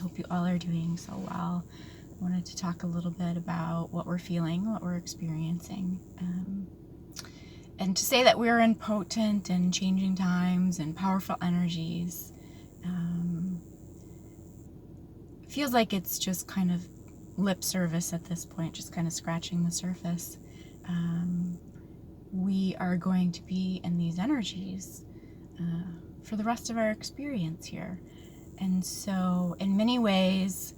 hope you all are doing so well. I wanted to talk a little bit about what we're feeling, what we're experiencing, and to say that we're in potent and changing times and powerful energies. Feels like it's just kind of lip service at this point, just kind of scratching the surface. We are going to be in these energies for the rest of our experience here. And so in many ways,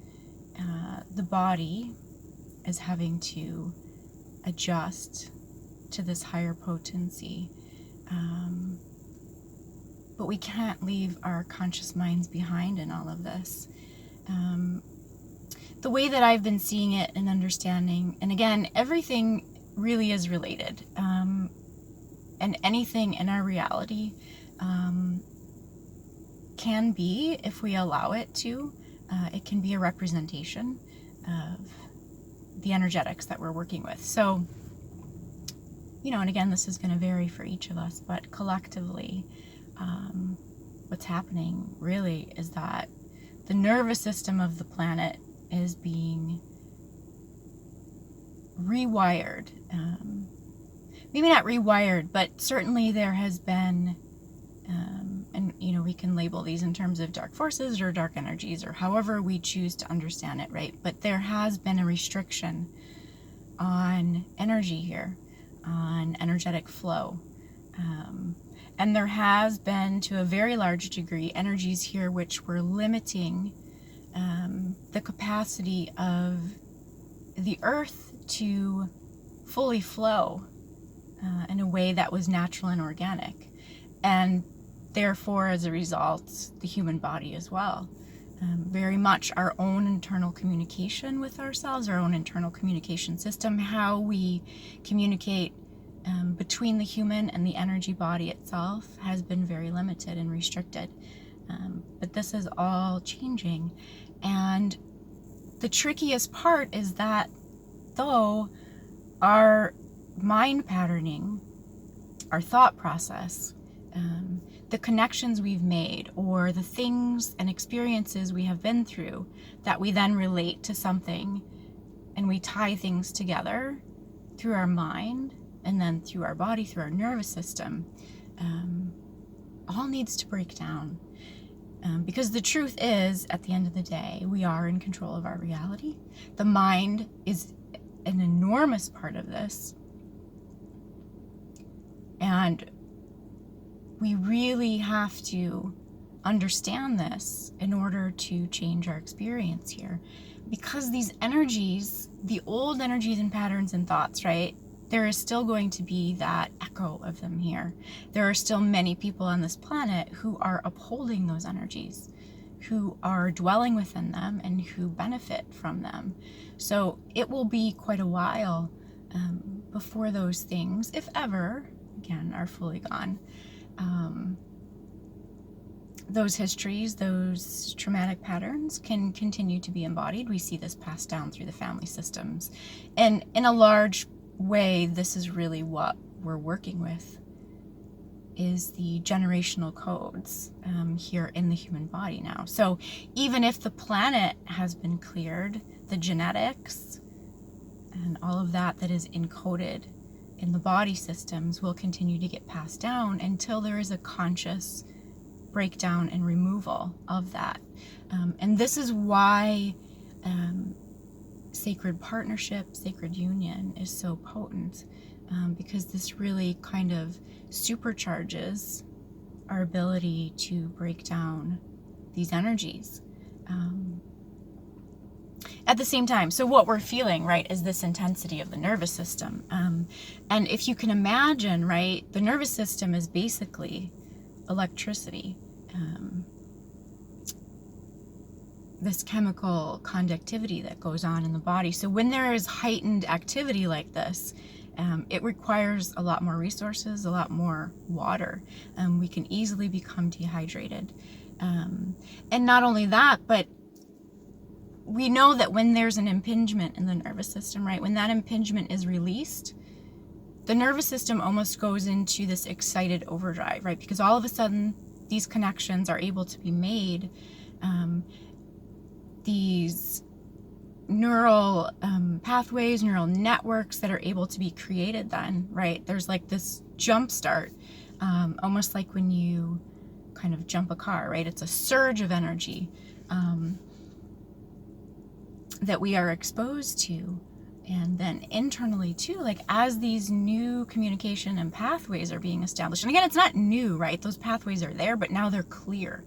the body is having to adjust to this higher potency. But we can't leave our conscious minds behind in all of this. The way that I've been seeing it and understanding, and again, everything really is related, and anything in our reality can be, if we allow it to, it can be a representation of the energetics that we're working with. So, and again, this is going to vary for each of us, but collectively, what's happening really is that the nervous system of the planet is being rewired. Maybe not rewired, but certainly there has been, and we can label these in terms of dark forces or dark energies or however we choose to understand it, right? But there has been a restriction on energy here, on energetic flow. And there has been, to a very large degree, energies here which were limiting the capacity of the earth to fully flow in a way that was natural and organic. And therefore, as a result, the human body as well. Very much our own internal communication with ourselves, our own internal communication system, how we communicate between the human and the energy body itself has been very limited and restricted. But this is all changing. And the trickiest part is that though our mind patterning, our thought process, the connections we've made, or the things and experiences we have been through that we then relate to something, and we tie things together through our mind and then through our body, through our nervous system, all needs to break down. Because the truth is, at the end of the day, we are in control of our reality. The mind is an enormous part of this. And we really have to understand this in order to change our experience here. Because these energies, the old energies and patterns and thoughts, right? There is still going to be that echo of them here. There are still many people on this planet who are upholding those energies, who are dwelling within them and who benefit from them. So it will be quite a while before those things, if ever, again, are fully gone. Those histories, those traumatic patterns can continue to be embodied. We see this passed down through the family systems. And in a large way, this is really what we're working with, is the generational codes here in the human body now. So even if the planet has been cleared, the genetics and all of that is encoded in the body systems will continue to get passed down until there is a conscious breakdown and removal of that. And this is why sacred partnership, sacred union is so potent, because this really kind of supercharges our ability to break down these energies. At the same time, so what we're feeling, right, is this intensity of the nervous system. And if you can imagine, right, the nervous system is basically electricity. This chemical conductivity that goes on in the body. So when there is heightened activity like this, it requires a lot more resources, a lot more water. We can easily become dehydrated. And not only that, but we know that when there's an impingement in the nervous system, right, when that impingement is released, the nervous system almost goes into this excited overdrive, right? Because all of a sudden, these connections are able to be made. these neural pathways, neural networks that are able to be created then, right? There's like this jump start, almost like when you kind of jump a car, right? It's a surge of energy that we are exposed to. And then internally too, like as these new communication and pathways are being established. And again, it's not new, right? Those pathways are there, but now they're clear.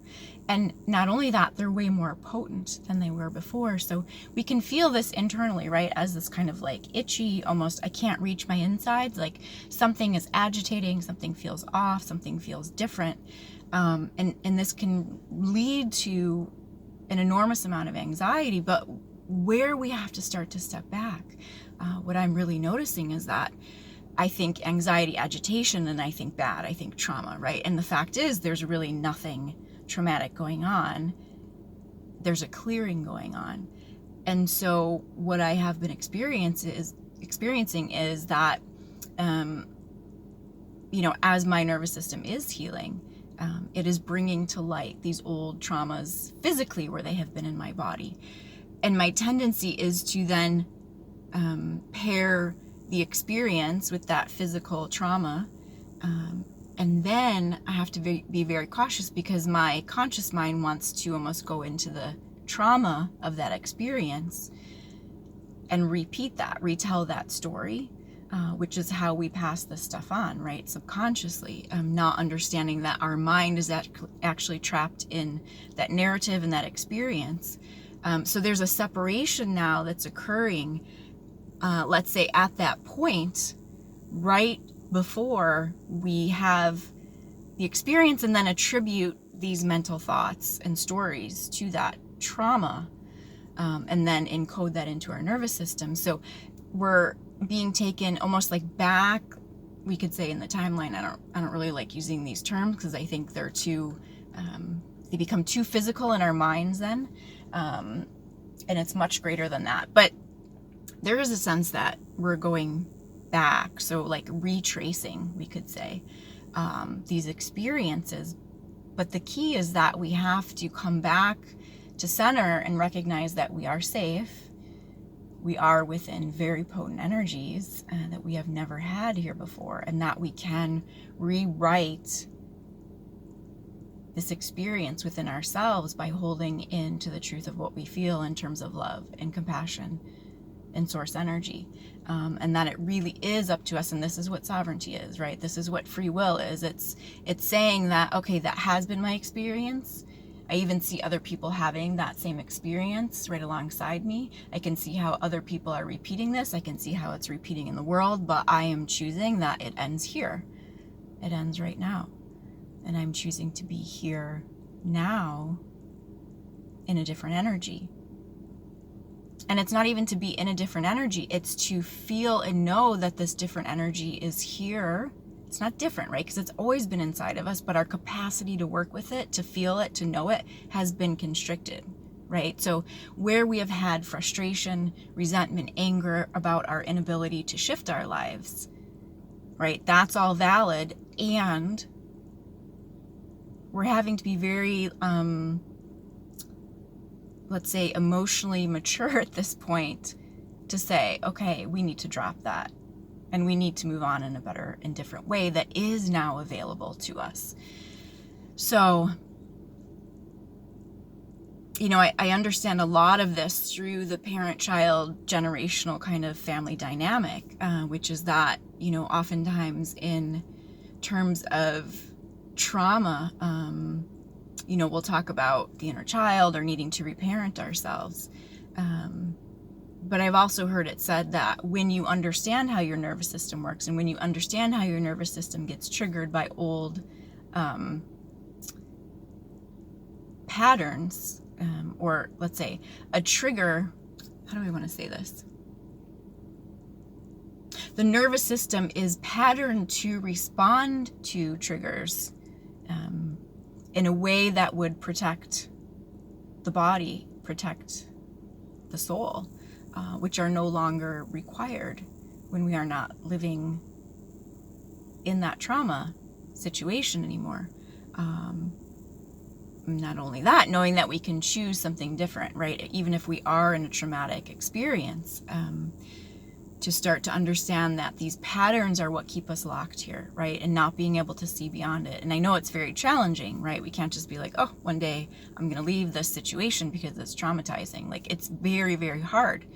And not only that, they're way more potent than they were before. So we can feel this internally, right? As this kind of like itchy, almost, I can't reach my insides. Like something is agitating, something feels off, something feels different. And this can lead to an enormous amount of anxiety, but where we have to start to step back. What I'm really noticing is that I think anxiety, agitation, and I think bad, I think trauma, right? And the fact is there's really nothing traumatic going on. There's a clearing going on. And so what I have been experiencing is that, as my nervous system is healing, it is bringing to light these old traumas physically where they have been in my body. And my tendency is to then pair the experience with that physical trauma. And then I have to be very cautious because my conscious mind wants to almost go into the trauma of that experience and retell that story, which is how we pass this stuff on, right? Subconsciously, not understanding that our mind is actually trapped in that narrative and that experience. So there's a separation now that's occurring, let's say at that point, right before we have the experience and then attribute these mental thoughts and stories to that trauma, and then encode that into our nervous system. So we're being taken almost like back, we could say, in the timeline. I don't really like using these terms because I think they're too, they become too physical in our minds then. And it's much greater than that. But there is a sense that we're going back. So like retracing, we could say, these experiences. But the key is that we have to come back to center and recognize that we are safe. We are within very potent energies that we have never had here before, and that we can rewrite this experience within ourselves by holding into the truth of what we feel in terms of love and compassion and source energy, and that it really is up to us. And this is what sovereignty is, right? This is what free will is. It's saying that, okay, that has been my experience. I even see other people having that same experience right alongside me. I can see how other people are repeating this. I can see how it's repeating in the world, but I am choosing that it ends here. It ends right now. And I'm choosing to be here now in a different energy. And it's not even to be in a different energy. It's to feel and know that this different energy is here. It's not different, right? Because it's always been inside of us, but our capacity to work with it, to feel it, to know it, has been constricted, right? So where we have had frustration, resentment, anger about our inability to shift our lives, right? That's all valid. And we're having to be very, let's say, emotionally mature at this point to say, okay, we need to drop that. And we need to move on in a better and different way that is now available to us. So, I understand a lot of this through the parent-child generational kind of family dynamic, which is that, oftentimes in terms of trauma, we'll talk about the inner child or needing to reparent ourselves. But I've also heard it said that when you understand how your nervous system works, and when you understand how your nervous system gets triggered by old patterns, or let's say a trigger, how do we want to say this? The nervous system is patterned to respond to triggers in a way that would protect the body, protect the soul. Which are no longer required when we are not living in that trauma situation anymore. not only that, knowing that we can choose something different, right? Even if we are in a traumatic experience, to start to understand that these patterns are what keep us locked here, right? And not being able to see beyond it. And I know it's very challenging, right? We can't just be like, oh, one day I'm going to leave this situation because it's traumatizing. Like, it's very, very hard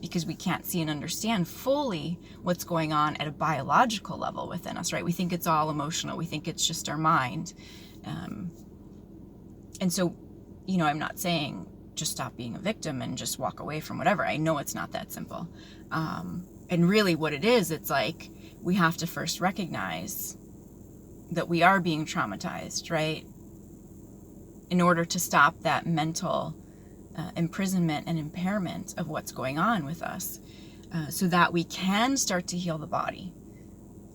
because we can't see and understand fully what's going on at a biological level within us, right? We think it's all emotional. We think it's just our mind. And so, you know, I'm not saying just stop being a victim and just walk away from whatever. I know it's not that simple. And really what it is, it's like we have to first recognize that we are being traumatized, right? In order to stop that mental imprisonment and impairment of what's going on with us, so that we can start to heal the body,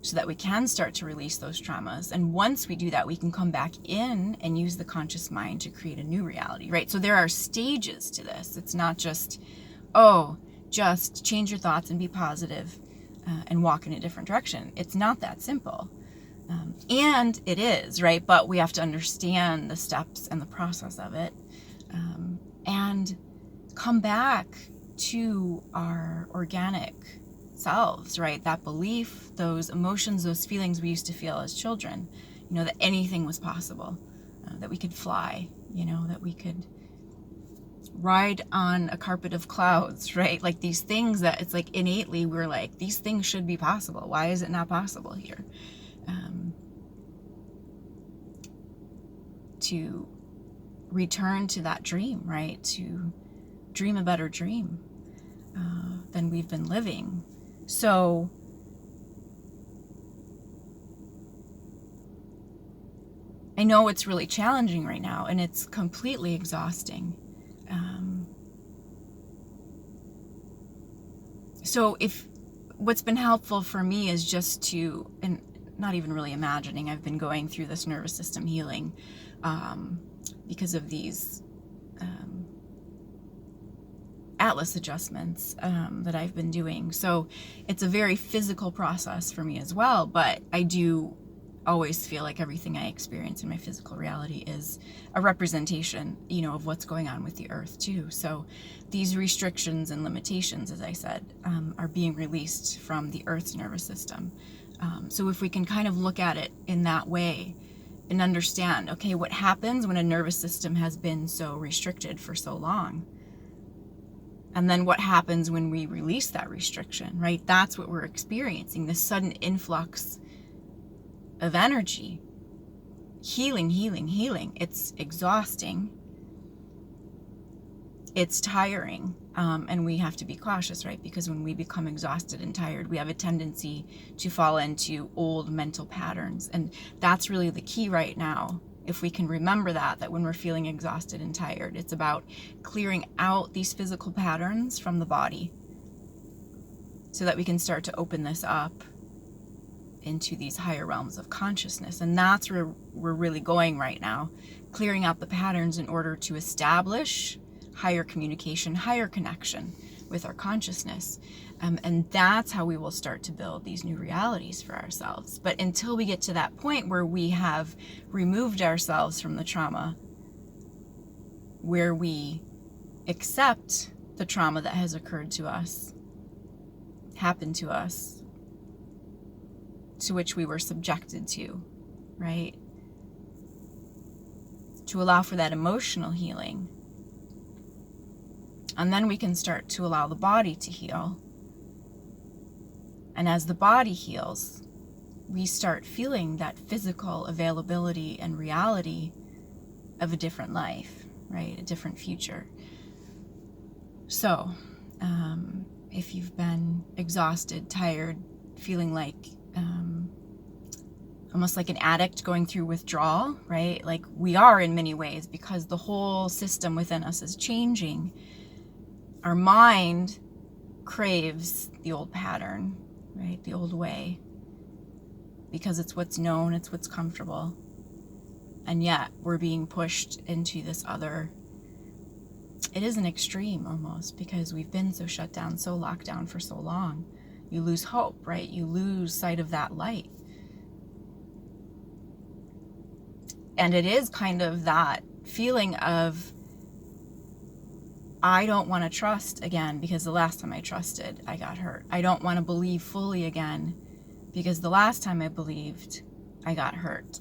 so that we can start to release those traumas. And once we do that, we can come back in and use the conscious mind to create a new reality, right? So there are stages to this. It's not just, oh, just change your thoughts and be positive and walk in a different direction. It's not that simple. And it is, right? But we have to understand the steps and the process of it, and come back to our organic selves, right? That belief, those emotions, those feelings we used to feel as children, you know, that anything was possible, that we could fly, you know, that we could ride on a carpet of clouds, right? Like these things that it's like innately we're like, these things should be possible. Why is it not possible here? To return to that dream, right? To dream a better dream than we've been living. So I know it's really challenging right now, and it's completely exhausting. So if what's been helpful for me is just to, and not even really imagining, I've been going through this nervous system healing because of these atlas adjustments that I've been doing. So it's a very physical process for me as well, but I do always feel like everything I experience in my physical reality is a representation, you know, of what's going on with the earth too. So these restrictions and limitations, as I said, are being released from the earth's nervous system. So if we can kind of look at it in that way and understand, okay, what happens when a nervous system has been so restricted for so long? And then what happens when we release that restriction, right? That's what we're experiencing, this sudden influx of energy. Healing, healing, healing. It's exhausting. It's tiring. And we have to be cautious, right? Because when we become exhausted and tired, we have a tendency to fall into old mental patterns. And that's really the key right now. If we can remember that when we're feeling exhausted and tired, it's about clearing out these physical patterns from the body so that we can start to open this up into these higher realms of consciousness. And that's where we're really going right now, clearing out the patterns in order to establish higher communication, higher connection with our consciousness. And that's how we will start to build these new realities for ourselves. But until we get to that point where we have removed ourselves from the trauma, where we accept the trauma that has occurred to us, happened to us, to which we were subjected to, right? To allow for that emotional healing. And then we can start to allow the body to heal. And as the body heals, we start feeling that physical availability and reality of a different life, right? A different future. So, if you've been exhausted, tired, feeling like almost like an addict going through withdrawal, right? Like we are in many ways, because the whole system within us is changing. Our mind craves the old pattern, right? The old way, because it's what's known, it's what's comfortable. And yet we're being pushed into this other, it is an extreme almost, because we've been so shut down, so locked down for so long. You lose hope, right? You lose sight of that light. And it is kind of that feeling of, I don't want to trust again because the last time I trusted, I got hurt. I don't want to believe fully again because the last time I believed, I got hurt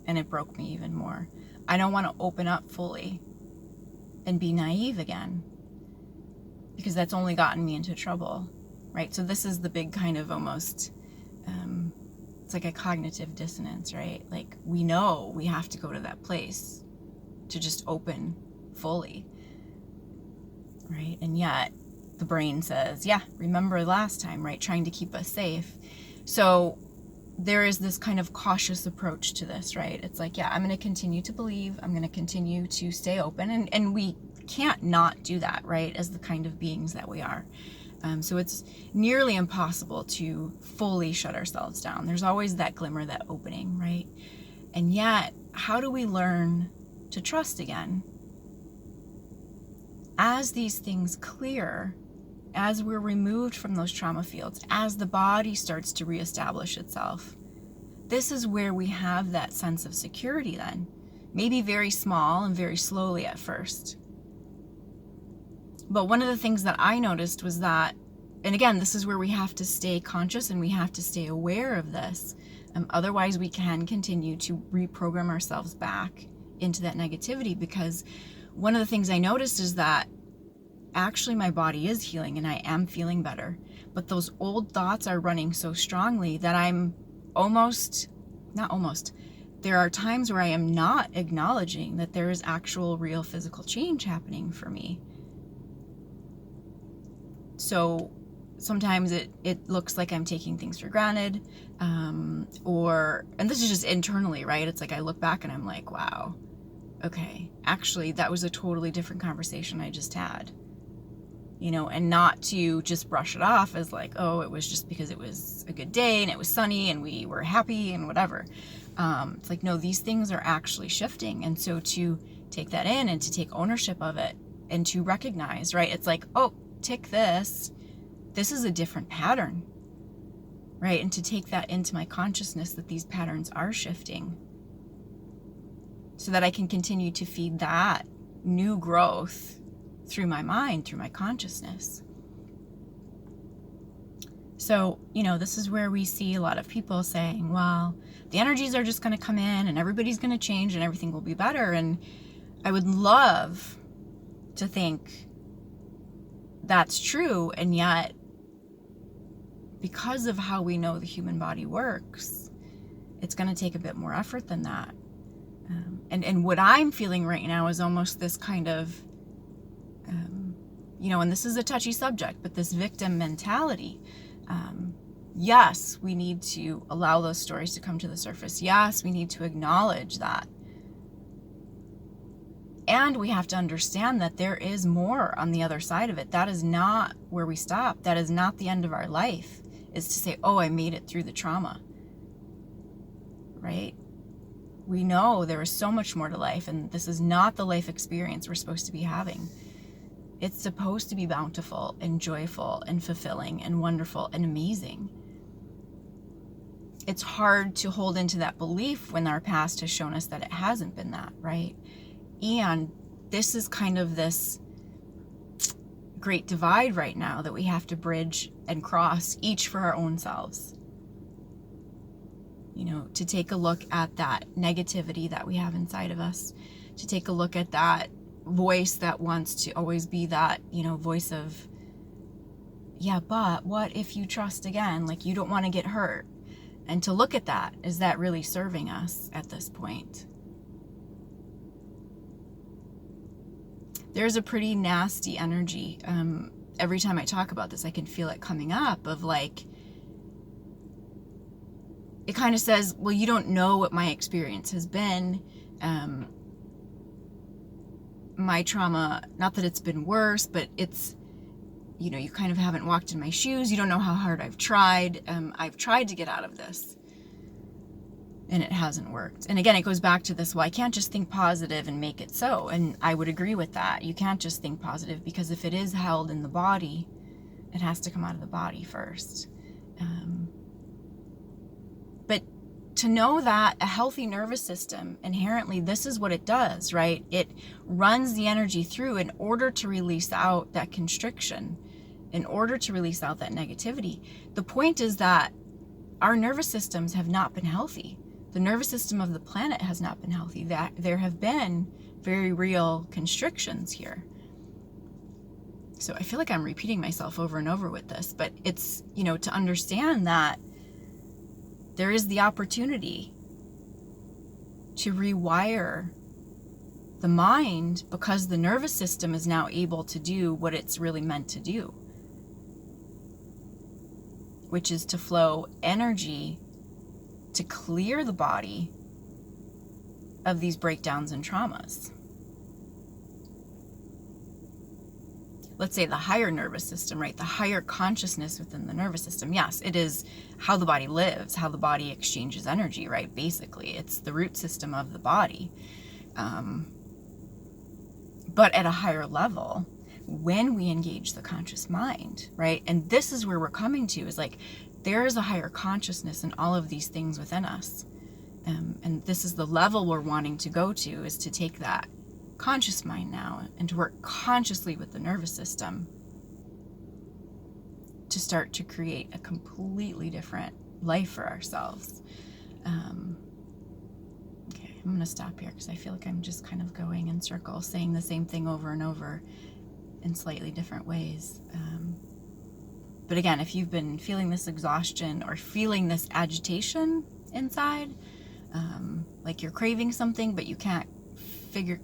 and it broke me even more. I don't want to open up fully and be naive again because that's only gotten me into trouble, right? So this is the big kind of almost, it's like a cognitive dissonance, right? Like we know we have to go to that place to just open fully, right? And yet the brain says, yeah, remember last time, right? Trying to keep us safe. So there is this kind of cautious approach to this, right? It's like, yeah, I'm going to continue to believe, I'm going to continue to stay open, and we can't not do that, right? As the kind of beings that we are. So it's nearly impossible to fully shut ourselves down. There's always that glimmer, that opening, right? And yet, how do we learn to trust again? As these things clear, as we're removed from those trauma fields, as the body starts to reestablish itself, this is where we have that sense of security then. Maybe very small and very slowly at first. But one of the things that I noticed was that, and again, this is where we have to stay conscious and we have to stay aware of this. Otherwise, we can continue to reprogram ourselves back into that negativity, because one of the things I noticed is that actually my body is healing and I am feeling better. But those old thoughts are running so strongly that I'm there are times where I am not acknowledging that there is actual real physical change happening for me. So sometimes it looks like I'm taking things for granted, and this is just internally, right? It's like I look back and I'm like, wow, okay, actually that was a totally different conversation I just had, and not to just brush it off as like, oh, it was just because it was a good day and it was sunny and we were happy and whatever. It's like, no, these things are actually shifting. And so to take that in and to take ownership of it and to recognize, right? It's like, oh, tick this is a different pattern, right? And to take that into my consciousness, that these patterns are shifting, so that I can continue to feed that new growth through my mind, through my consciousness. So, this is where we see a lot of people saying, well, the energies are just going to come in and everybody's going to change and everything will be better. And I would love to think that's true, and yet because of how we know the human body works, it's going to take a bit more effort than that. And what I'm feeling right now is almost this kind of, and this is a touchy subject, but this victim mentality. Yes, we need to allow those stories to come to the surface. Yes, we need to acknowledge that. And we have to understand that there is more on the other side of it. That is not where we stop. That is not the end of our life, is to say, oh, I made it through the trauma, right? We know there is so much more to life, and this is not the life experience we're supposed to be having. It's supposed to be bountiful and joyful and fulfilling and wonderful and amazing. It's hard to hold into that belief when our past has shown us that it hasn't been that, right? And this is kind of this great divide right now that we have to bridge and cross, each for our own selves. To take a look at that negativity that we have inside of us, to take a look at that voice that wants to always be that, voice of, yeah, but what if you trust again? Like, you don't want to get hurt. And to look at that, is that really serving us at this point? There's a pretty nasty energy. Every time I talk about this, I can feel it coming up of like, it kind of says, well, you don't know what my experience has been. My trauma, not that it's been worse, but it's, you kind of haven't walked in my shoes. You don't know how hard I've tried. I've tried to get out of this, and it hasn't worked. And again, it goes back to this, well, I can't just think positive and make it so. And I would agree with that. You can't just think positive, because if it is held in the body, it has to come out of the body first. But to know that a healthy nervous system, inherently, this is what it does, right? It runs the energy through in order to release out that constriction, in order to release out that negativity. The point is that our nervous systems have not been healthy. The nervous system of the planet has not been healthy. That there have been very real constrictions here. So I feel like I'm repeating myself over and over with this, but it's, you know, to understand that there is the opportunity to rewire the mind, because the nervous system is now able to do what it's really meant to do, which is to flow energy to clear the body of these breakdowns and traumas. Let's say the higher nervous system, right? The higher consciousness within the nervous system. Yes, it is how the body lives, how the body exchanges energy, right? Basically, it's the root system of the body. But at a higher level, when we engage the conscious mind, right? And this is where we're coming to, is like, there is a higher consciousness in all of these things within us. And this is the level we're wanting to go to, is to take that conscious mind now and to work consciously with the nervous system to start to create a completely different life for ourselves. Okay, I'm going to stop here because I feel like I'm just kind of going in circles, saying the same thing over and over in slightly different ways. But again, if you've been feeling this exhaustion or feeling this agitation inside, like you're craving something but you can't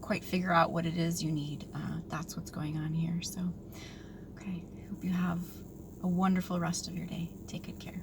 quite figure out what it is you need, that's what's going on here. So, okay, I hope you have a wonderful rest of your day. Take good care.